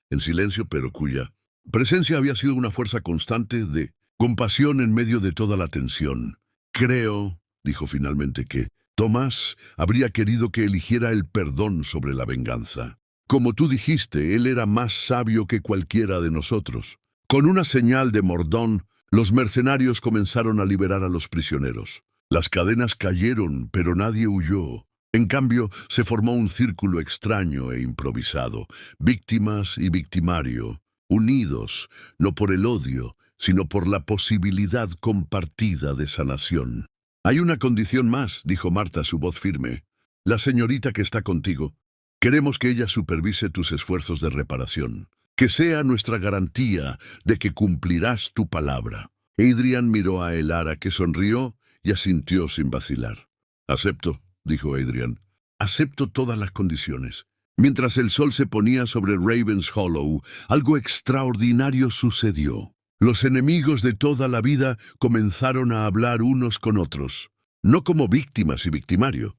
en silencio pero cuya presencia había sido una fuerza constante de compasión en medio de toda la tensión. «Creo», dijo finalmente, «que Tomás habría querido que eligiera el perdón sobre la venganza. Como tú dijiste, él era más sabio que cualquiera de nosotros». Con una señal de Mordaunt, los mercenarios comenzaron a liberar a los prisioneros. Las cadenas cayeron, pero nadie huyó. En cambio, se formó un círculo extraño e improvisado, víctimas y victimario, unidos, no por el odio, sino por la posibilidad compartida de sanación. «Hay una condición más», dijo Martha, su voz firme. «La señorita que está contigo. Queremos que ella supervise tus esfuerzos de reparación. Que sea nuestra garantía de que cumplirás tu palabra». Adrian miró a Elara, que sonrió y asintió sin vacilar. «Acepto», dijo Adrian. «Acepto todas las condiciones». Mientras el sol se ponía sobre Ravens Hollow, algo extraordinario sucedió. Los enemigos de toda la vida comenzaron a hablar unos con otros, no como víctimas y victimario,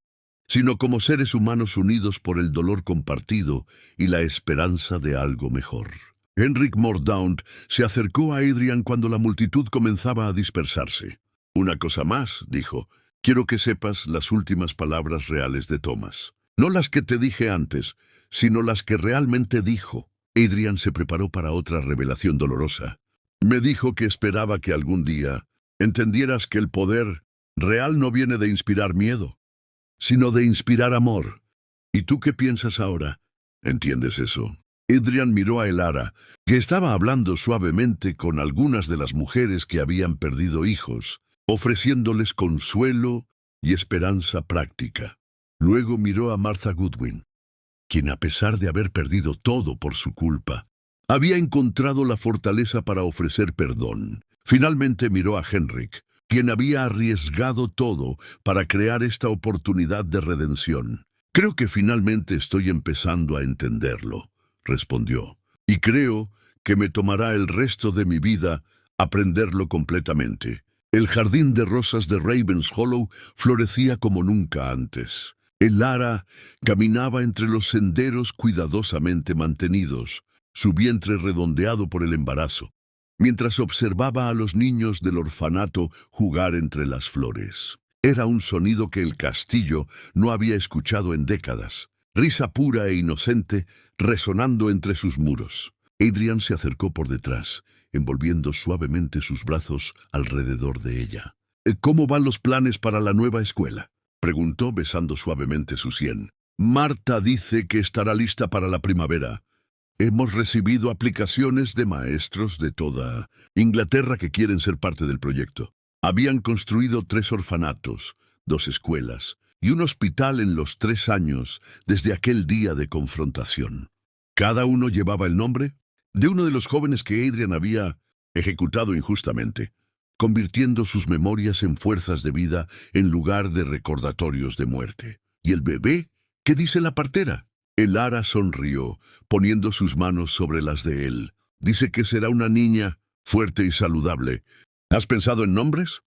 sino como seres humanos unidos por el dolor compartido y la esperanza de algo mejor. Henrik Mordaunt se acercó a Adrian cuando la multitud comenzaba a dispersarse. «Una cosa más», dijo. «Quiero que sepas las últimas palabras reales de Thomas. No las que te dije antes, sino las que realmente dijo». Adrian se preparó para otra revelación dolorosa. «Me dijo que esperaba que algún día entendieras que el poder real no viene de inspirar miedo, sino de inspirar amor. ¿Y tú qué piensas ahora? ¿Entiendes eso?» Adrian miró a Elara, que estaba hablando suavemente con algunas de las mujeres que habían perdido hijos, ofreciéndoles consuelo y esperanza práctica. Luego miró a Martha Goodwin, quien, a pesar de haber perdido todo por su culpa, había encontrado la fortaleza para ofrecer perdón. Finalmente miró a Henrik, quien había arriesgado todo para crear esta oportunidad de redención. «Creo que finalmente estoy empezando a entenderlo», respondió, «y creo que me tomará el resto de mi vida aprenderlo completamente». El jardín de rosas de Ravens Hollow florecía como nunca antes. Lara caminaba entre los senderos cuidadosamente mantenidos, su vientre redondeado por el embarazo, mientras observaba a los niños del orfanato jugar entre las flores. Era un sonido que el castillo no había escuchado en décadas, risa pura e inocente resonando entre sus muros. Adrian se acercó por detrás, envolviendo suavemente sus brazos alrededor de ella. ¿Cómo van los planes para la nueva escuela?, preguntó besando suavemente su sien. Marta dice que estará lista para la primavera. Hemos recibido aplicaciones de maestros de toda Inglaterra que quieren ser parte del proyecto. Habían construido 3 orfanatos, 2 escuelas y un hospital en los 3 años desde aquel día de confrontación. Cada uno llevaba el nombre de uno de los jóvenes que Adrian había ejecutado injustamente, convirtiendo sus memorias en fuerzas de vida en lugar de recordatorios de muerte. ¿Y el bebé? ¿Qué dice la partera? Lara sonrió, poniendo sus manos sobre las de él. Dice que será una niña fuerte y saludable. ¿Has pensado en nombres?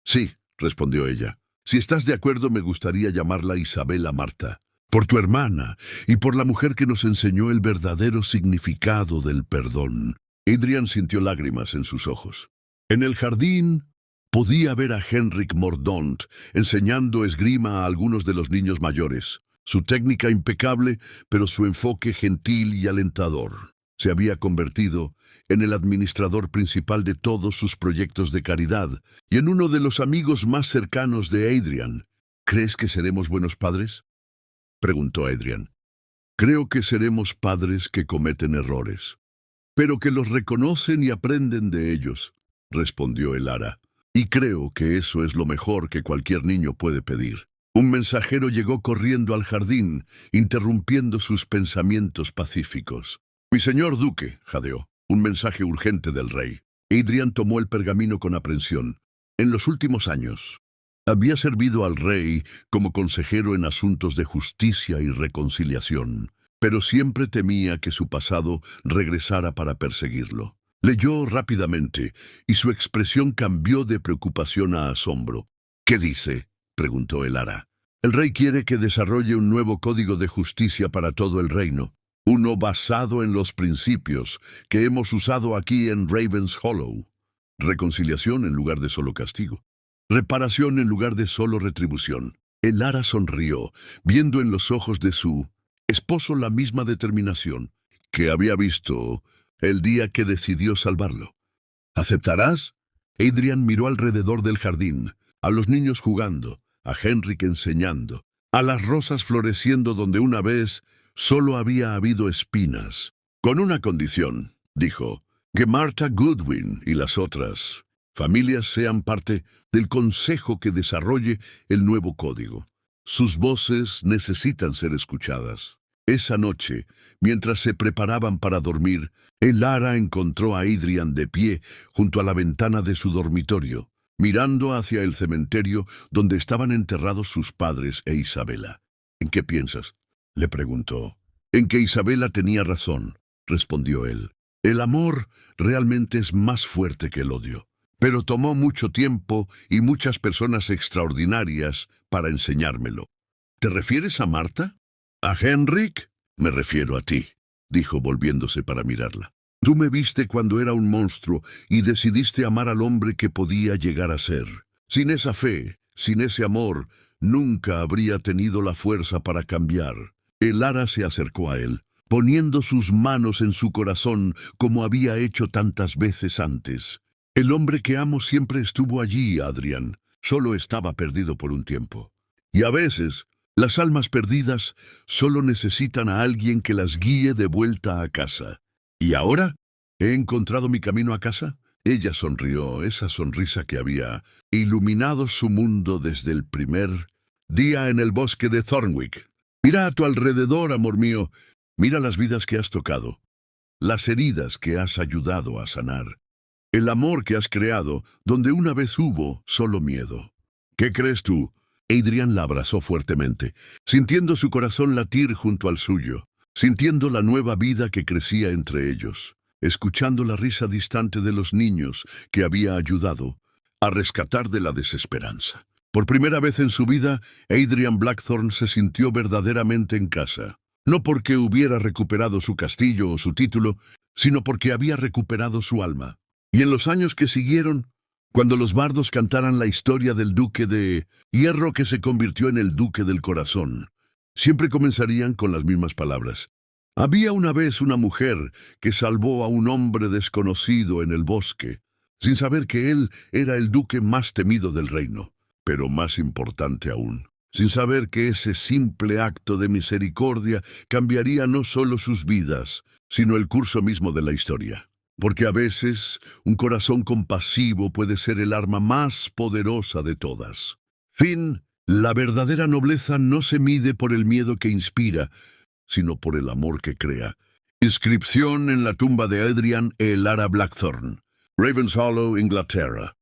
Sí, respondió ella. Si estás de acuerdo, me gustaría llamarla Isabela Marta, por tu hermana y por la mujer que nos enseñó el verdadero significado del perdón. Adrian sintió lágrimas en sus ojos. En el jardín podía ver a Henrik Mordaunt enseñando esgrima a algunos de los niños mayores. Su técnica impecable, pero su enfoque gentil y alentador. Se había convertido en el administrador principal de todos sus proyectos de caridad y en uno de los amigos más cercanos de Adrian. ¿Crees que seremos buenos padres?, preguntó Adrian. Creo que seremos padres que cometen errores, pero que los reconocen y aprenden de ellos, respondió Lara. Y creo que eso es lo mejor que cualquier niño puede pedir. Un mensajero llegó corriendo al jardín, interrumpiendo sus pensamientos pacíficos. Mi señor duque, jadeó, un mensaje urgente del rey. Adrian tomó el pergamino con aprensión. En los últimos años, había servido al rey como consejero en asuntos de justicia y reconciliación, pero siempre temía que su pasado regresara para perseguirlo. Leyó rápidamente, y su expresión cambió de preocupación a asombro. ¿Qué dice?, preguntó Lara. El rey quiere que desarrolle un nuevo código de justicia para todo el reino, uno basado en los principios que hemos usado aquí en Ravens Hollow. Reconciliación en lugar de solo castigo. Reparación en lugar de solo retribución. Lara sonrió, viendo en los ojos de su esposo la misma determinación que había visto el día que decidió salvarlo. ¿Aceptarás? Adrian miró alrededor del jardín, a los niños jugando, a Henrik enseñando, a las rosas floreciendo donde una vez solo había habido espinas. Con una condición, dijo, que Martha Goodwin y las otras familias sean parte del consejo que desarrolle el nuevo código. Sus voces necesitan ser escuchadas. Esa noche, mientras se preparaban para dormir, Lara encontró a Adrian de pie junto a la ventana de su dormitorio, mirando hacia el cementerio donde estaban enterrados sus padres e Isabela. ¿En qué piensas?, le preguntó. En que Isabela tenía razón, respondió él. El amor realmente es más fuerte que el odio, pero tomó mucho tiempo y muchas personas extraordinarias para enseñármelo. ¿Te refieres a Marta? ¿A Henrik? Me refiero a ti, dijo volviéndose para mirarla. Tú me viste cuando era un monstruo y decidiste amar al hombre que podía llegar a ser. Sin esa fe, sin ese amor, nunca habría tenido la fuerza para cambiar. Lara se acercó a él, poniendo sus manos en su corazón como había hecho tantas veces antes. El hombre que amo siempre estuvo allí, Adrian. Solo estaba perdido por un tiempo. Y a veces, las almas perdidas solo necesitan a alguien que las guíe de vuelta a casa. ¿Y ahora? ¿He encontrado mi camino a casa? Ella sonrió, esa sonrisa que había iluminado su mundo desde el primer día en el bosque de Thornwick. Mira a tu alrededor, amor mío. Mira las vidas que has tocado, las heridas que has ayudado a sanar, el amor que has creado donde una vez hubo solo miedo. ¿Qué crees tú? Adrian la abrazó fuertemente, sintiendo su corazón latir junto al suyo, sintiendo la nueva vida que crecía entre ellos, escuchando la risa distante de los niños que había ayudado a rescatar de la desesperanza. Por primera vez en su vida, Adrian Blackthorne se sintió verdaderamente en casa. No porque hubiera recuperado su castillo o su título, sino porque había recuperado su alma. Y en los años que siguieron, cuando los bardos cantaran la historia del duque de hierro que se convirtió en el duque del corazón, siempre comenzarían con las mismas palabras. Había una vez una mujer que salvó a un hombre desconocido en el bosque, sin saber que él era el duque más temido del reino, pero más importante aún, sin saber que ese simple acto de misericordia cambiaría no solo sus vidas, sino el curso mismo de la historia. Porque a veces un corazón compasivo puede ser el arma más poderosa de todas. Fin, la verdadera nobleza no se mide por el miedo que inspira, sino por el amor que crea. Inscripción en la tumba de Adrian e Lara Blackthorne, Ravenshollow, Inglaterra.